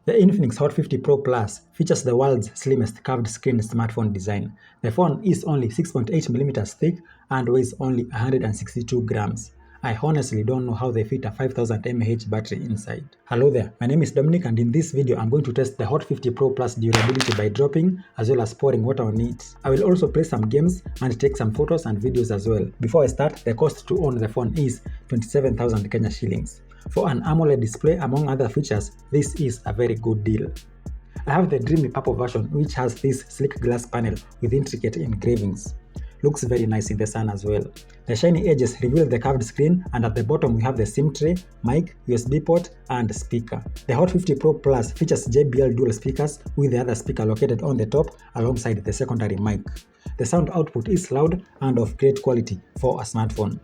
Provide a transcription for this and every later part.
The Infinix HOT 50 Pro Plus features the world's slimmest curved screen smartphone design. The phone is only 6.8mm thick and weighs only 162 grams. I honestly don't know how they fit a 5000 mAh battery inside. Hello there, my name is Dominic, and in this video I'm going to test the HOT 50 Pro Plus durability by dropping as well as pouring water on it. I will also play some games and take some photos and videos as well. Before I start, the cost to own the phone is 27,000 Kenya shillings. For an AMOLED display, among other features, this is a very good deal. I have the dreamy purple version, which has this sleek glass panel with intricate engravings. Looks very nice in the sun as well. The shiny edges reveal the curved screen, and at the bottom we have the SIM tray, mic, USB port, and speaker. The HOT 50 Pro Plus features JBL dual speakers with the other speaker located on the top alongside the secondary mic. The sound output is loud and of great quality for a smartphone.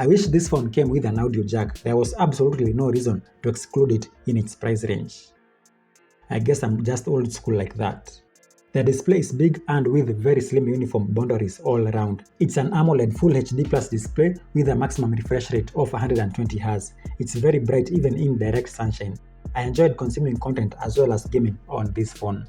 I wish this phone came with an audio jack. There was absolutely no reason to exclude it in its price range. I guess I'm just old school like that. The display is big and with very slim uniform boundaries all around. It's an AMOLED Full HD Plus display with a maximum refresh rate of 120Hz. It's very bright even in direct sunshine. I enjoyed consuming content as well as gaming on this phone.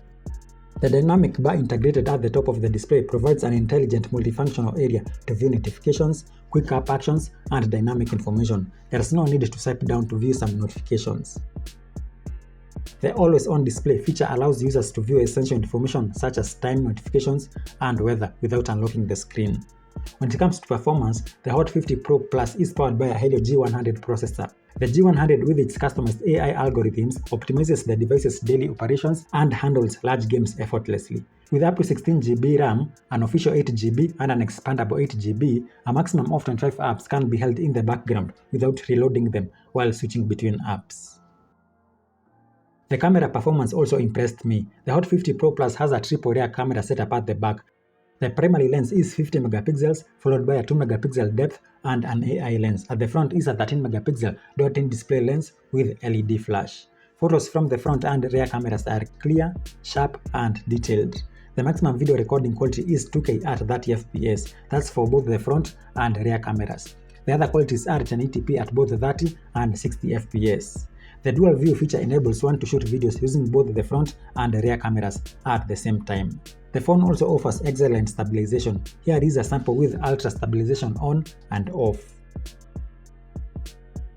The dynamic bar integrated at the top of the display provides an intelligent multifunctional area to view notifications, quick app actions, and dynamic information. There's no need to swipe down to view some notifications. The always-on display feature allows users to view essential information such as time, notifications, and weather without unlocking the screen. When it comes to performance, the HOT 50 Pro Plus is powered by a Helio G100 processor. The G100, with its customized AI algorithms, optimizes the device's daily operations and handles large games effortlessly. With up to 16GB RAM, an official 8GB, and an expandable 8GB, a maximum of 25 apps can be held in the background without reloading them while switching between apps. The camera performance also impressed me. The HOT 50 Pro Plus has a triple rear camera setup at the back. The primary lens is 50 megapixels, followed by a 2 megapixel depth and an AI lens. At the front is a 13 megapixel dot-in display lens with LED flash. Photos from the front and rear cameras are clear, sharp, and detailed. The maximum video recording quality is 2K at 30 fps. That's for both the front and rear cameras. The other qualities are 1080p at both 30 and 60 fps. The dual view feature enables one to shoot videos using both the front and rear cameras at the same time. The phone also offers excellent stabilization. Here is a sample with ultra stabilization on and off.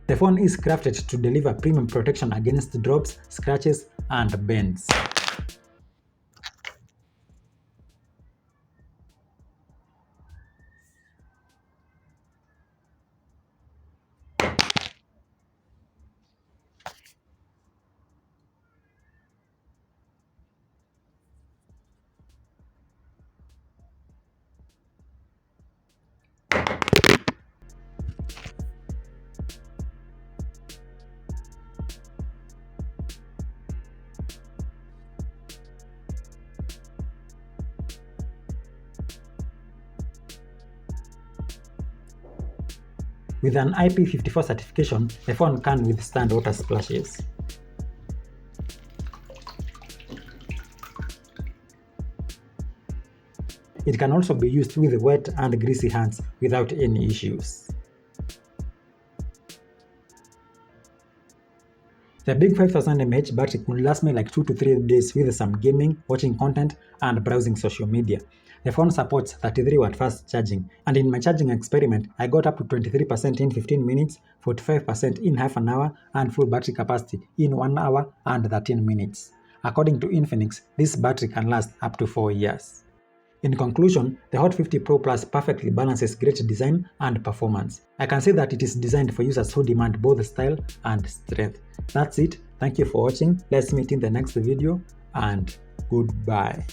The phone is crafted to deliver premium protection against drops, scratches, and bends. With an IP54 certification, the phone can withstand water splashes. It can also be used with wet and greasy hands without any issues. The big 5000 mAh battery could last me like 2 to 3 days with some gaming, watching content, and browsing social media. The phone supports 33W fast charging, and in my charging experiment, I got up to 23% in 15 minutes, 45% in half an hour, and full battery capacity in 1 hour and 13 minutes. According to Infinix, this battery can last up to 4 years. In conclusion, the HOT 50 Pro Plus perfectly balances great design and performance. I can say that it is designed for users who demand both style and strength. That's it. Thank you for watching. Let's meet in the next video, and goodbye.